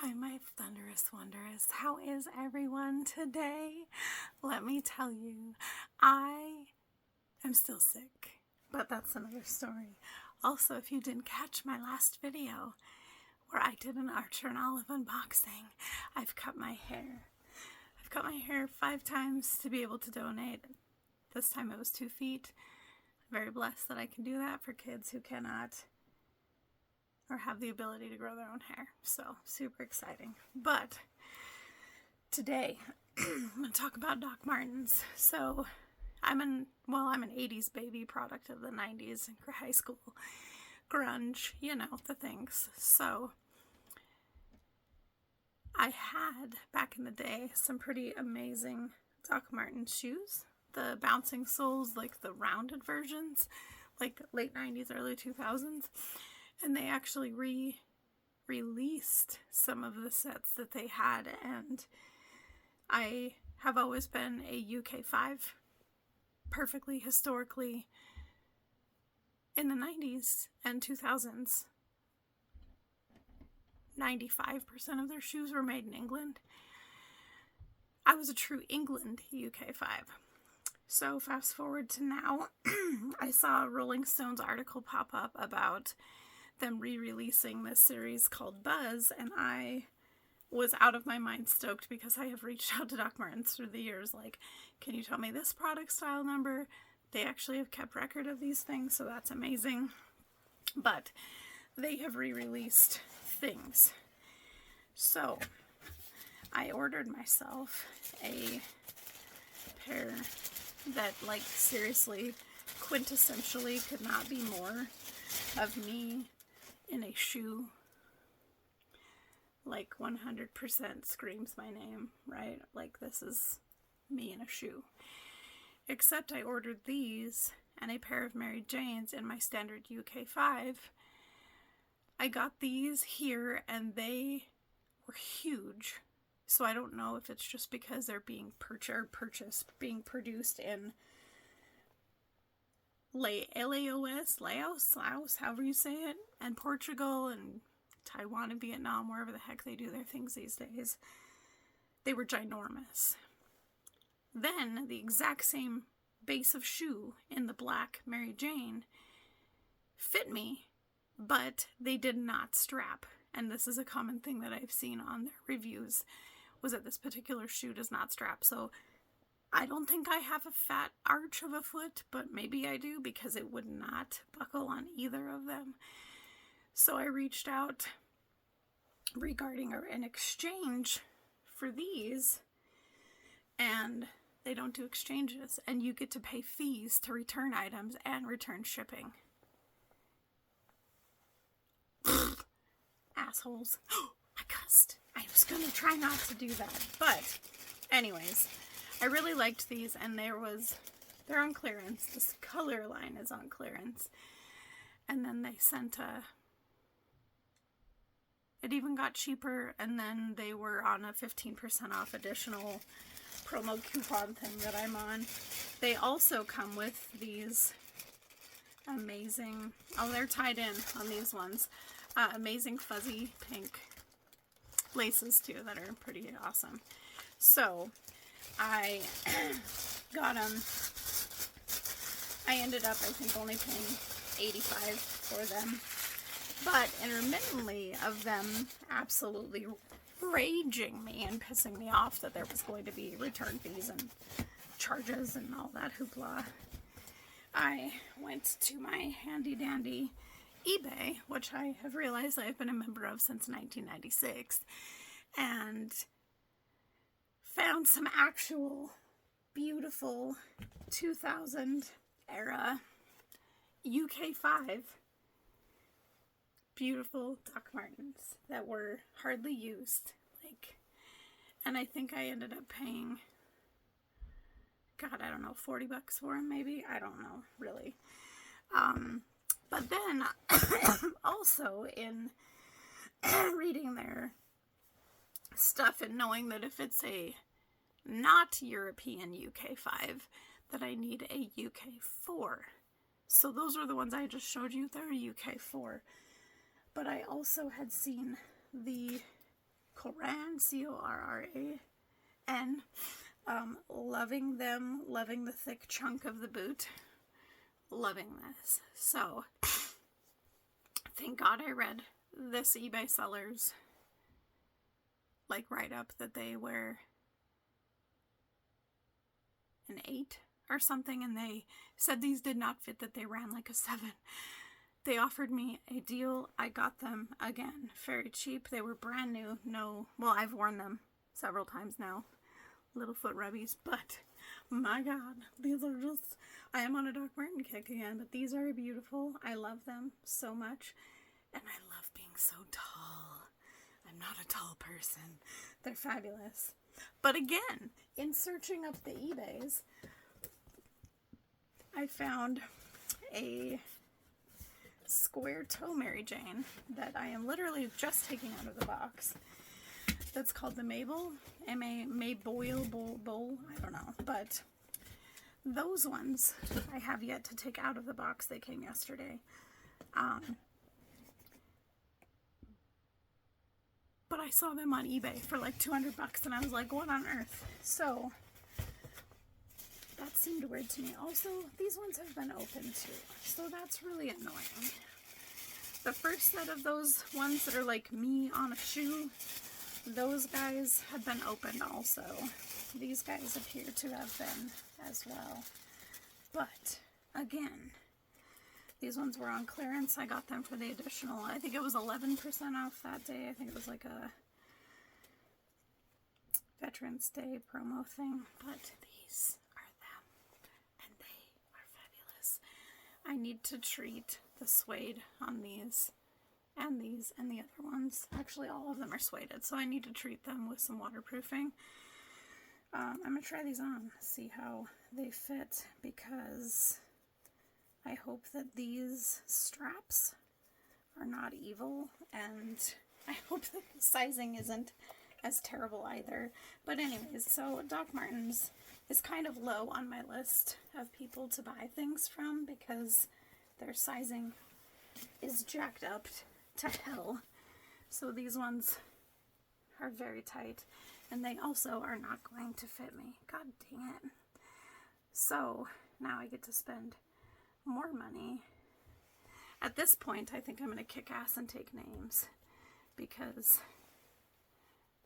Hi, my thunderous wondrous. How is everyone today? Let me tell you, I am still sick, but that's another story. Also, if you didn't catch my last video where I did an Archer and Olive unboxing, I've cut my hair. I've cut my hair 5 times to be able to donate. This time it was 2 feet. I'm very blessed that I can do that for kids who cannot or have the ability to grow their own hair. So, super exciting. But today, I'm going to talk about Doc Martens. So, I'm an 80s baby, product of the 90s and high school. Grunge, you know, the things. So, I had, back in the day, some pretty amazing Doc Martens shoes. The bouncing soles, like the rounded versions, like late 90s, early 2000s. And they actually re-released some of the sets that they had, and I have always been a UK 5, perfectly historically, in the 90s and 2000s. 95% of their shoes were made in England. I was a true England UK 5. So fast forward to now, I saw a Rolling Stones article pop up about them re-releasing this series called Buzz, and I was out of my mind stoked because I have reached out to Doc Martens through the years, like, can you tell me this product style number? They actually have kept record of these things, so that's amazing. But they have re-released things. So I ordered myself a pair that, like, seriously, quintessentially could not be more of me in a shoe. Like 100% screams my name, right? Like, this is me in a shoe. Except I ordered these and a pair of Mary Janes in my standard UK 5. I got these here and they were huge. So I don't know if it's just because they're being being produced in Laos, however you say it, and Portugal and Taiwan and Vietnam, wherever the heck they do their things these days. They were ginormous. Then the exact same base of shoe in the black Mary Jane fit me, but they did not strap. And this is a common thing that I've seen on their reviews, was that this particular shoe does not strap. So I don't think I have a fat arch of a foot, but maybe I do, because it would not buckle on either of them. So I reached out regarding an exchange for these, and they don't do exchanges, and you get to pay fees to return items and return shipping. Assholes. I cussed. I was going to try not to do that, but anyways, I really liked these, and they're on clearance. This color line is on clearance. And then they sent it even got cheaper, and then they were on a 15% off additional promo coupon thing that I'm on. They also come with these amazing, they're tied in on these ones, amazing fuzzy pink laces too that are pretty awesome. So I got them. I ended up, I think, only paying $85 for them. But intermittently of them absolutely raging me and pissing me off that there was going to be return fees and charges and all that hoopla, I went to my handy dandy eBay, which I have realized I've been a member of since 1996, and found some actual beautiful 2000 era UK 5 beautiful Doc Martens that were hardly used, and I think I ended up paying, God, I don't know, $40 for them maybe, I don't know, really. But then also in reading their stuff and knowing that if it's a not European UK 5, that I need a UK 4. So those are the ones I just showed you. They're a UK 4. But I also had seen the Corran, C-O-R-R-A-N. Loving them, loving the thick chunk of the boot, loving this. So, thank God I read this eBay seller's like write-up that they were an 8 or something, and they said these did not fit, that they ran like a 7. They offered me a deal. I got them again, very cheap. They were brand new. No, well, I've worn them several times now, little foot rubbies, but my God, these are just, I am on a Doc Marten kick again, but these are beautiful. I love them so much, and I love being so tall. I'm not a tall person. They're fabulous. But again, in searching up the eBays, I found a square toe Mary Jane that I am literally just taking out of the box. That's called the Maybole, Maybole, bowl, I don't know, but those ones I have yet to take out of the box. They came yesterday. But I saw them on eBay for like $200 and I was like, what on earth? So that seemed weird to me. Also, these ones have been open too, so that's really annoying. The first set of those ones that are like me on a shoe, those guys had been opened also. These guys appear to have been as well. But again, these ones were on clearance. I got them for the additional, I think it was 11% off that day. I think it was like a Veterans Day promo thing. But these are them, and they are fabulous. I need to treat the suede on these and the other ones. Actually, all of them are sueded, so I need to treat them with some waterproofing. I'm going to try these on, see how they fit, because I hope that these straps are not evil, and I hope that the sizing isn't as terrible either. But anyways, so Doc Martens is kind of low on my list of people to buy things from because their sizing is jacked up to hell. So these ones are very tight, and they also are not going to fit me. God dang it. So now I get to spend more money. At this point, I think I'm going to kick ass and take names, because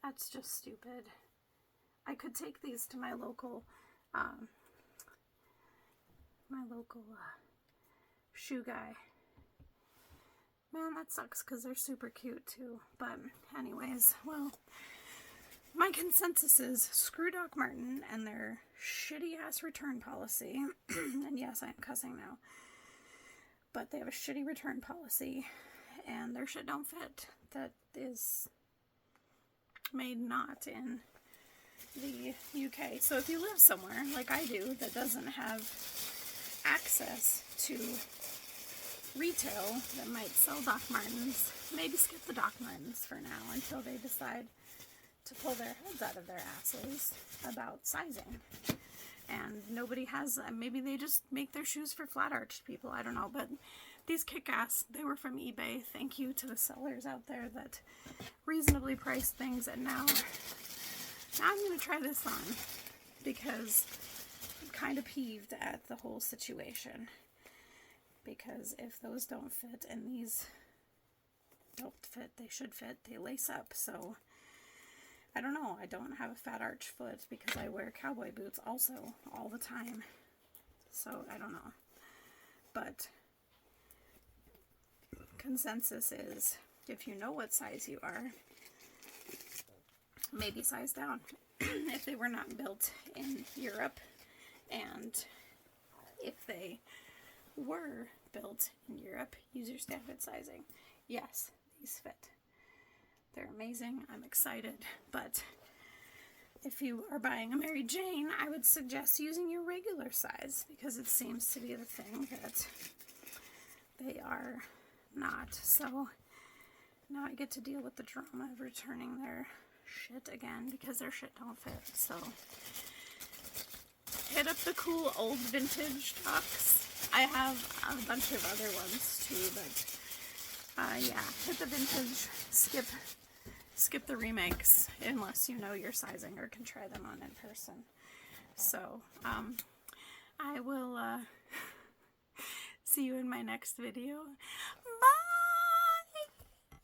that's just stupid. I could take these to my local shoe guy. Man, that sucks because they're super cute too. But anyways, well, my consensus is screw Doc Marten and their shitty ass return policy. And yes, I am cussing now. But they have a shitty return policy and their shit don't fit. That is made not in the UK. So if you live somewhere like I do that doesn't have access to retail that might sell Doc Martens, maybe skip the Doc Martens for now until they decide to pull their heads out of their asses about sizing. And nobody has, maybe they just make their shoes for flat-arched people, I don't know, but these kick-ass, they were from eBay. Thank you to the sellers out there that reasonably priced things, and now I'm going to try this on, because I'm kind of peeved at the whole situation. Because if those don't fit and these don't fit, they should fit, they lace up. So I don't know, I don't have a fat arch foot because I wear cowboy boots also all the time. So I don't know. But consensus is, if you know what size you are, maybe size down. If they were not built in Europe, and if they were built in Europe, use your standard sizing. Yes, these fit. They're amazing. I'm excited. But if you are buying a Mary Jane, I would suggest using your regular size, because it seems to be the thing that they are not. So now I get to deal with the drama of returning their shit again because their shit don't fit. So hit up the cool old vintage Docs. I have a bunch of other ones too, but yeah, hit the vintage, skip the remakes unless you know your sizing or can try them on in person. So, I will see you in my next video.